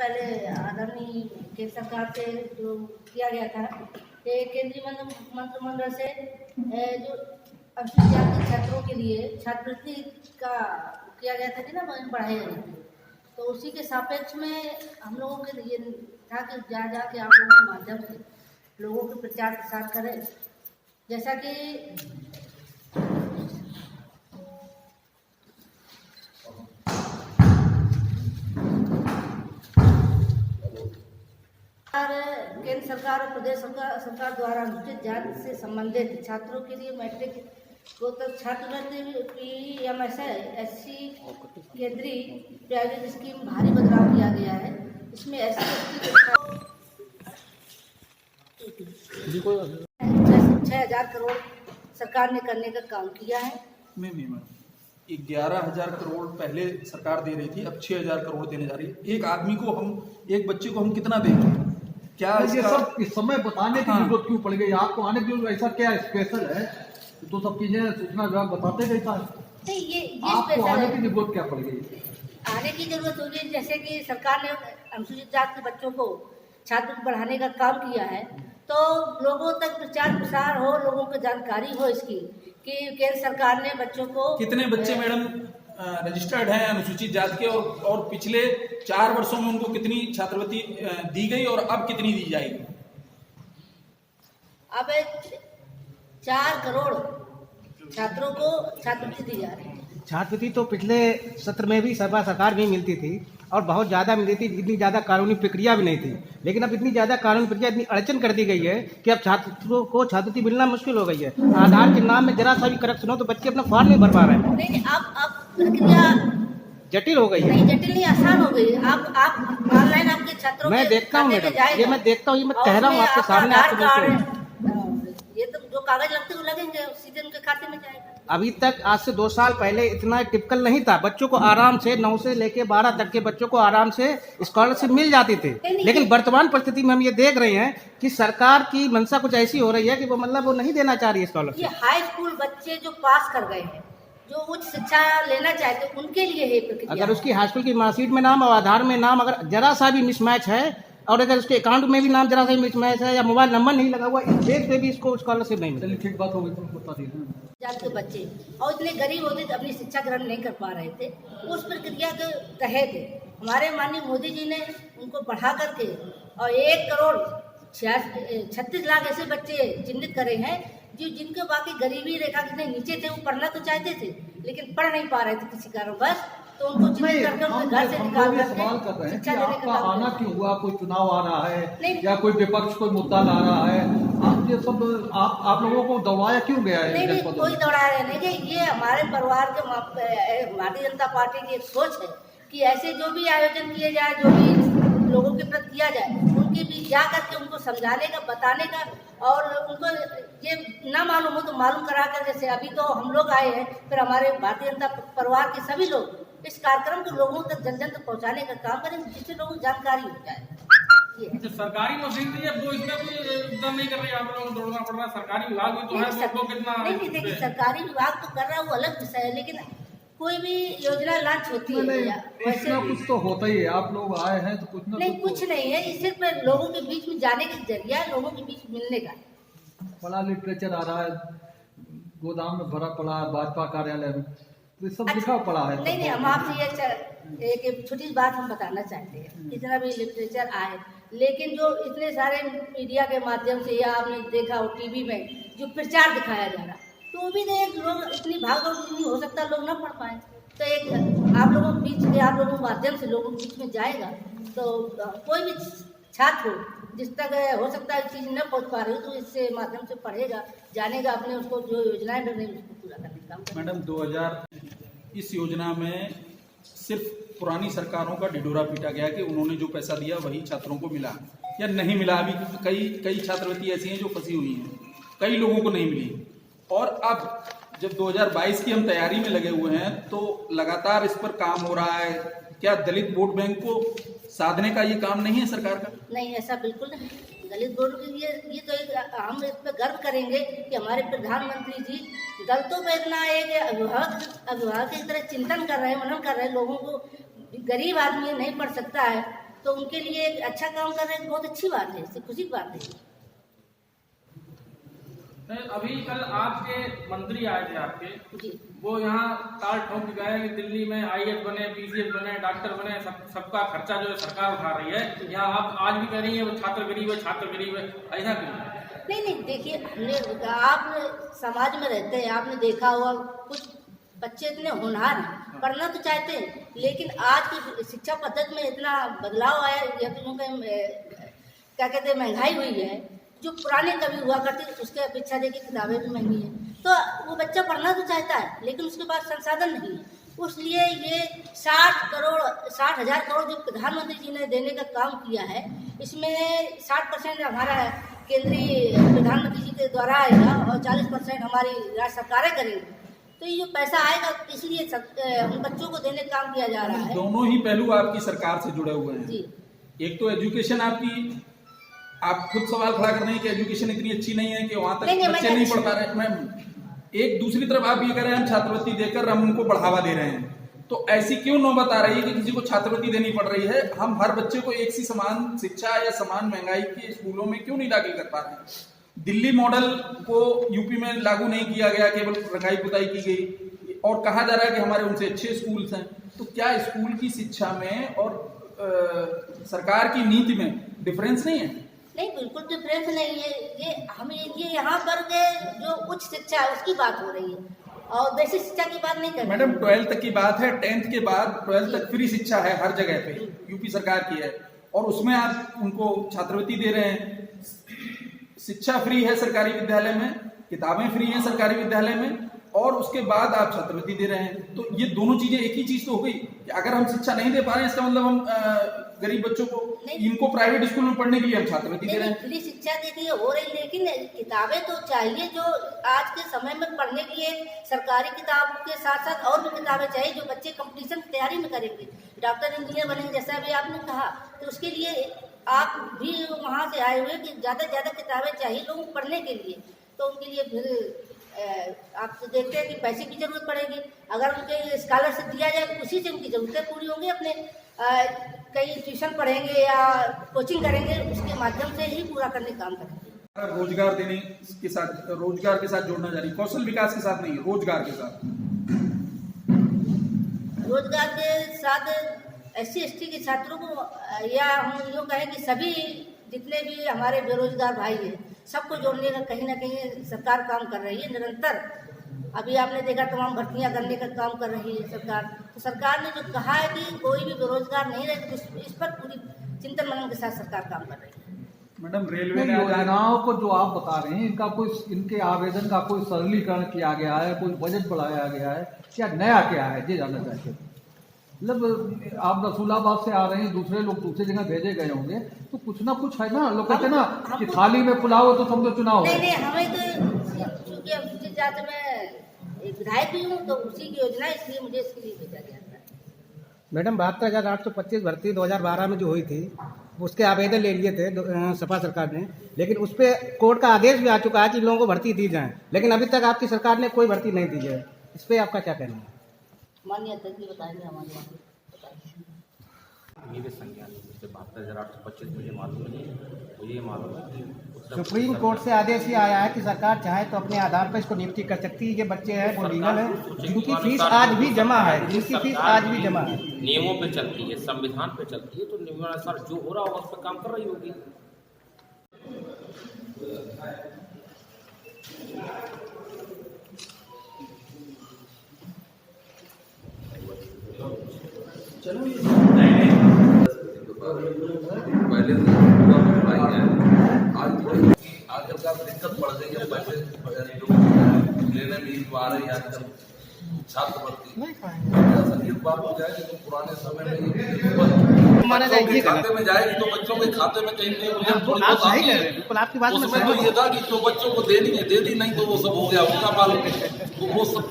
पहले आदरणीय केंद्र सरकार से जो किया गया था कि केंद्रीय मंत्रिमंडल से जो अनुसूचित जाति छात्रों के लिए छात्रवृत्ति का किया गया था कि ना बढ़ाई गई थी, तो उसी के सापेक्ष में हम लोगों के लिए था कि जा के आप लोगों के माध्यम से लोगों के प्रचार प्रसार करें, जैसा कि केंद्र सरकार और प्रदेश सरकार द्वारा अनुसूचित जाति से संबंधित छात्रों के लिए मैट्रिक गोत्तर छात्रवृत्ति PMSI SC केंद्रीय प्राइवेट स्कीम भारी बदलाव किया गया है। इसमें SC ST 6,000 करोड़ सरकार ने करने का काम किया है। नहीं मैम, 11,000 करोड़ पहले सरकार दे रही थी, अब 6,000 करोड़ देने जा रही है। एक आदमी को एक बच्चे को हम कितना देंगे? क्या ये सब इस समय बताने की जरूरत क्यों पड़ गई? आपको आने की ऐसा क्या स्पेशल है? तो सब चीजें सूचना विभाग बताते रहता है। नहीं, ये आपको आने की जरूरत क्या पड़ गई? आने की जरूरत होगी, जैसे कि सरकार ने अनुसूचित जाति के बच्चों को छात्रवृत्ति बढ़ाने का काम किया है, तो लोगों तक प्रचार प्रसार हो, लोगों को जानकारी हो इसकी कि केंद्र सरकार ने बच्चों को कितने बच्चे मैडम रजिस्टर्ड हैं अनुसूचित जाति के, और पिछले 4 वर्षों में उनको कितनी छात्रवृत्ति दी गई और अब कितनी दी जाएगी? अब 4 करोड़ छात्रों को छात्रवृत्ति दी जा रही है। छात्रवृत्ति तो पिछले सत्र में भी सरकार भी मिलती थी और बहुत ज़्यादा मिलती थी, इतनी ज़्यादा कानूनी प्रक्रिया भी नहीं थी। लेकिन अब इतनी ज़्यादा कानूनी प्रक्रिया इतनी अड़चन कर दी गई है कि अब छात्रों को छात्रवृत्ति मिलना मुश्किल हो गई है। आधार के नाम में जरा सा भी करेक्शन हो तो बच्चे अपना फॉर्म नहीं भर पा रहे हैं। नहीं, अब प्रक्रिया जटिल हो गई है। नहीं, जटिल नहीं, आसान हो गई। आप ऑनलाइन आपके छात्रों मैं देखता हूँ मैडम, ये मैं देखता हूँ, ये मैं कह रहा हूँ आपके सामने। ये तो जो कागज लगते वो लगेंगे, सीधे उनके खाते में जाएगा। अभी तक आज से 2 साल पहले इतना टिपिकल नहीं था। बच्चों को आराम से 9 से लेके 12 तक के बच्चों को आराम से स्कॉलरशिप मिल जाती थी। लेकिन वर्तमान परिस्थिति में हम ये देख रहे हैं कि सरकार की मंशा कुछ ऐसी हो रही है कि वो नहीं देना चाह रही है स्कॉलरशिप। ये हाई स्कूल बच्चे जो पास कर गए हैं, जो उच्च शिक्षा लेना चाहते हैं, उनके लिए है प्रक्रिया। अगर उसकी हाई स्कूल की मार्कशीट में नाम और आधार में नाम अगर जरा सा भी मिसमैच है, और अगर उसके अकाउंट में भी नाम जरा सा मिसमैच है या मोबाइल नंबर नहीं लगा हुआ, इस बेस पे भी इसको स्कॉलरशिप नहीं मिलेगी। ठीक बात हो गई, तो बता दी जात के बच्चे और इतने गरीब होते थे, अपनी शिक्षा ग्रहण नहीं कर पा रहे थे, उस प्रक्रिया के तहत हमारे माननीय मोदी जी ने उनको बढ़ा करके और 1 करोड़ 36 लाख ऐसे बच्चे चिन्हित करे हैं जो जिनके बाकी गरीबी रेखा के नीचे थे। वो पढ़ना तो चाहते थे लेकिन पढ़ नहीं पा रहे थे किसी कारणवश, तो उनको चिन्हित करके उनके घर से निकाल करके सवाल कर रहे हैं कि शिक्षा देने आपका का आना क्यों हुआ? कोई चुनाव आ रहा है नहीं। या कोई विपक्ष कोई मुद्दा ला रहा है? आप ये सब आप लोगों को दौड़ाया क्यों गया है? नहीं, कोई दौड़ाया नहीं। ये हमारे परिवार के भारतीय जनता पार्टी की एक सोच है कि ऐसे जो भी आयोजन किए जाए, जो भी लोगों के प्रति किया जाए, उनके बीच जा करके उनको समझाने का, बताने का, और उनको ये ना मालूम हो तो मालूम करा कर, जैसे अभी तो हम लोग आए हैं, फिर हमारे भारतीय जनता परिवार के सभी लोग इस कार्यक्रम को लोगों तक जन तक पहुंचाने का काम करें, जिससे लोगों को जानकारी हो जाए। जो सरकारी मशीन थी, अब वो इसमें भी एकदम नहीं कर रही, आप लोगों को दौड़ना पड़ रहा है। सरकारी विभाग भी तो है, वो कितना नहीं, देखिए सरकारी विभाग तो कर रहा है, वो अलग विषय है, लेकिन कोई भी योजना लॉन्च होती है वैसे कुछ तो होता ही है। आप लोग आए हैं तो कुछ ना नहीं, कुछ नहीं है, ये सिर्फ लोगों के बीच में जाने का जरिया, लोगों के बीच मिलने का। बड़ा लिटरेचर आ रहा है, गोदाम में भरा पड़ा है भाजपा कार्यालय में, तो ये सब लिखा पड़ा है। नहीं, हम आपसे ये एक छोटी बात हम बताना चाहते हैं। इतना भी लिटरेचर आए, लेकिन जो इतने सारे मीडिया के माध्यम से या आपने देखा हो टीवी में जो प्रचार दिखाया जा रहा, तो वो भी एक लोग इतनी भागदौड़ नहीं हो सकता, लोग ना पढ़ पाए, तो एक आप लोगों के बीच में, आप लोगों के माध्यम से लोगों के बीच में जाएगा, तो कोई भी छात्र हो जिस तक हो सकता है चीज़ न पहुंच पा रही हो, तो इससे माध्यम से पढ़ेगा, जानेगा, अपने उसको जो योजनाएं बन रही उसको पूरा करने का काम। मैडम 2000 इस योजना में सिर्फ पुरानी सरकारों का ढिढोरा पीटा गया कि उन्होंने जो पैसा दिया वही छात्रों को मिला या नहीं मिला। अभी कई छात्रवृत्ति ऐसी हैं जो फंसी हुई हैं, कई लोगों को नहीं मिली। और अब जब 2022 की हम तैयारी में लगे हुए हैं तो लगातार इस पर काम हो रहा है। क्या दलित वोट बैंक को साधने का ये काम नहीं है सरकार का? नहीं, ऐसा बिल्कुल नहीं। दलित वोट के लिए ये तो एक हम इस पर गर्व करेंगे कि हमारे प्रधानमंत्री जी दलितों पर इतना एक अभिभावक की तरह चिंतन कर रहे हैं, मनन कर रहे हैं। लोगों को, गरीब आदमी नहीं पढ़ सकता है तो उनके लिए एक अच्छा काम कर रहे हैं, बहुत अच्छी बात है, इससे खुशी की बात है। अभी कल आपके मंत्री आए थे आपके, जी वो यहाँ ताल ठोक के गए कि दिल्ली में IAS बने, PCS बने, डॉक्टर बने, सबका खर्चा जो है सरकार उठा रही है। यहाँ आप आज भी कह रही है वो छात्र गरीब है, छात्र गरीब है, ऐसा क्यों? नहीं देखिए, हमने आप समाज में रहते हैं, आपने देखा होगा कुछ बच्चे इतने होनहार हैं, पढ़ना तो चाहते हैं, लेकिन आज की शिक्षा पद्धति में इतना बदलाव आया, या क्या कहते हैं, महंगाई हुई है। जो पुराने कवि हुआ करते उसके अपेक्षा देखिए किताबें भी महंगी हैं, तो वो बच्चा पढ़ना तो चाहता है, लेकिन उसके पास संसाधन नहीं है। इसलिए ये 60,000 करोड़ जो प्रधानमंत्री जी ने देने का काम किया है, इसमें 60% हमारा केंद्रीय प्रधानमंत्री जी के द्वारा आएगा और 40% हमारी राज्य सरकारें करेंगी। तो ये जो पैसा आएगा इसलिए हम बच्चों को देने का काम किया जा रहा है। दोनों ही पहलू आपकी सरकार से जुड़े हुए हैं जी। एक तो एजुकेशन आपकी, आप खुद सवाल खड़ा कर रहे हैं कि एजुकेशन इतनी अच्छी नहीं है कि वहां तक बच्चे नहीं पढ़ पा रहे। मैम, एक दूसरी तरफ आप ये कह रहे हैं हम छात्रवृत्ति देकर हम उनको बढ़ावा दे रहे हैं, तो ऐसी क्यों नौबत आ रही है कि किसी को छात्रवृत्ति देनी पड़ रही है? हम हर बच्चे को एक सी समान शिक्षा या समान महंगाई के स्कूलों में क्यों नहीं दाखिल कर पा रहे हैं? दिल्ली मॉडल को यूपी में लागू नहीं किया गया, केवल रंगाई पुताई की गई और कहा जा रहा है कि हमारे उनसे अच्छे स्कूल्स हैं। तो क्या स्कूल की शिक्षा में और सरकार की नीति में डिफरेंस नहीं है? नहीं, बिल्कुल डिफरेंस नहीं है। ये यहाँ पर के जो उच्च शिक्षा है उसकी बात हो रही है और बेसिक शिक्षा की बात नहीं कर रही। मैडम 12th तक की बात है, 10th के बाद 12th तक फ्री शिक्षा है हर जगह पे, यूपी सरकार की है, और उसमें आप उनको छात्रवृत्ति दे रहे हैं। शिक्षा फ्री है सरकारी विद्यालय में, किताबें फ्री हैं सरकारी विद्यालय में, और उसके बाद आप छात्रवृत्ति दे रहे हैं। तो ये दोनों चीजें एक ही चीज तो हो गई कि अगर हम शिक्षा नहीं दे पा रहे हैं इसका मतलब हम गरीब बच्चों को इनको प्राइवेट स्कूल में पढ़ने के लिए हम छात्रवृत्ति दे रहे हैं। फ्री शिक्षा देखिए हो रही, लेकिन किताबें तो चाहिए जो आज के समय में पढ़ने के लिए। सरकारी किताब के साथ साथ और भी किताबें चाहिए जो बच्चे कंपटीशन की तैयारी में करेंगे, डॉक्टर इंजीनियर बनेंगे, जैसा अभी आपने कहा। तो उसके लिए आप भी वहाँ से आए हुए कि ज़्यादा से ज़्यादा किताबें चाहिए लोगों को पढ़ने के लिए। तो उनके लिए फिर आप तो देखते हैं कि पैसे की जरूरत पड़ेगी। अगर उनके स्कॉलरशिप दिया जाए तो उसी से उनकी जरूरतें पूरी होंगी। अपने कहीं ट्यूशन पढ़ेंगे या कोचिंग करेंगे, उसके माध्यम से ही पूरा करने का काम करेंगे। रोजगार देने के साथ, रोजगार के साथ जोड़ना जारी, कौशल विकास के साथ नहीं, रोजगार के साथ। रोजगार के साथ SC/ST के छात्रों को, या हम यूँ कहें कि सभी जितने भी हमारे बेरोजगार भाई हैं सबको जोड़ने का कहीं ना कहीं सरकार काम कर रही है निरंतर। अभी आपने देखा तमाम भर्तियां करने का काम कर रही है सरकार। तो सरकार ने जो कहा है कि कोई भी बेरोजगार नहीं रहे, तो इस पर पूरी चिंतन मनन के साथ सरकार काम कर रही है। मैडम, रेलवे ने योजनाओं को जो आप बता रहे हैं इनका कोई, इनके आवेदन का कोई सरलीकरण किया गया है, कोई बजट बढ़ाया गया है, क्या नया क्या है ये जानना चाहते हैं। मतलब आप रसूलाबाद से आ रहे हैं, दूसरे लोग दूसरी जगह भेजे गए होंगे, तो कुछ ना कुछ है ना। लोग कहते ना कि थाली में पुलाव हो तो समझो चुनाव है। नहीं, हमें तो चूंकि अनुसूचित जाति में एक विधायक भी हूँ तो उसी की योजना, इसलिए मुझे इसके लिए भेजा गया था। मैडम 72,825 भर्ती 2012 में जो हुई थी उसके आवेदन ले लिए थे सपा सरकार ने, लेकिन उस पर कोर्ट का आदेश भी आ चुका है कि लोगों को भर्ती दी जाए, लेकिन अभी तक आपकी सरकार ने कोई भर्ती नहीं दी है। इस पर आपका क्या कहना है? माननीय अध्यक्ष जी बताएंगे, हमारे यहाँ मेरे संज्ञान में 72,825 मुझे मालूम नहीं है। मुझे ये मालूम है कि सुप्रीम कोर्ट से आदेश ही आया है कि सरकार चाहे तो अपने आधार पर इसको नियुक्ति कर सकती है। ये बच्चे हैं वो लीगल है, जिनकी फीस आज भी जमा है, जिनकी फीस आज भी जमा है, नियमों पे चलती है, संविधान पे चलती है, तो नियमानुसार जो हो रहा होगा उस पर काम कर रही होगी। पहले से पूरा भाई है, आज जब दिक्कत पड़ गई है पैसे लेने में ही आ रही है आजकल छात्रवृत्ति। ये बात हो जाएगी तो पुराने समय में माना जाएगी खाते में जाएगी तो बच्चों के खाते में कहीं आपकी बात उसमें तो ये था कि जो बच्चों को देनी है दे दी, नहीं तो वो सब हो गया उनका मालूम वो सब